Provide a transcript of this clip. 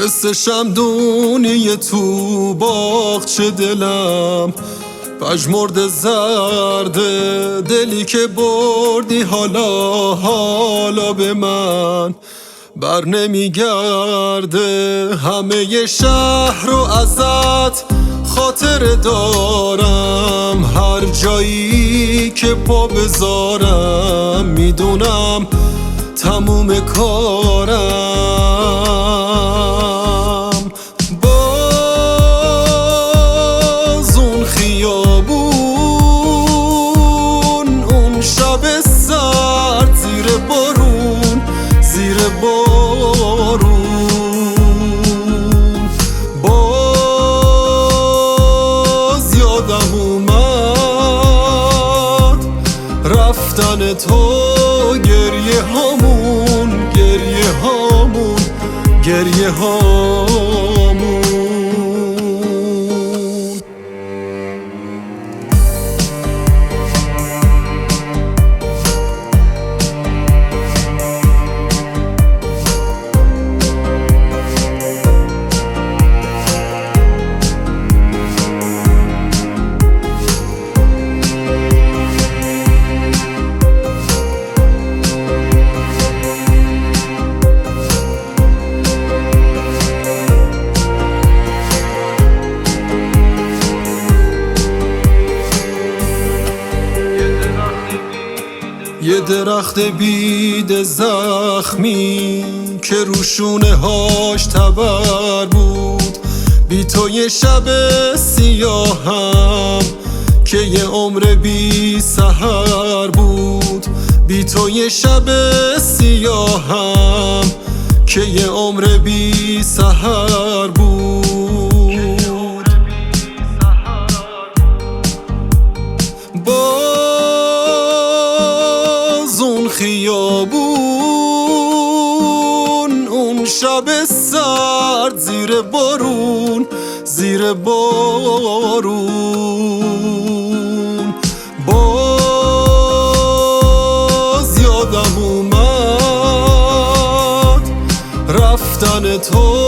مثل شمدونی تو باغچه دلم پژمرده زرده، دلی که بردی حالا به من بر نمیگرده. همه شهر رو ازت خاطر دارم، هر جایی که پا بذارم میدونم تموم کارم. باز اون خیابون، اون شب سرد زیر بارون، باز یادم اومد رفتن تو، گریه هامون یه درخت بید زخمی که روشونه هاش تبر بود، بی تو یه شب سیاهم که یه عمر بی سحر بود. بی تو یه شب سیاهم که یه عمر بی سحر بود. اون خیابون، اون شب سرد زیر بارون، باز یادم اومد رفتن تو،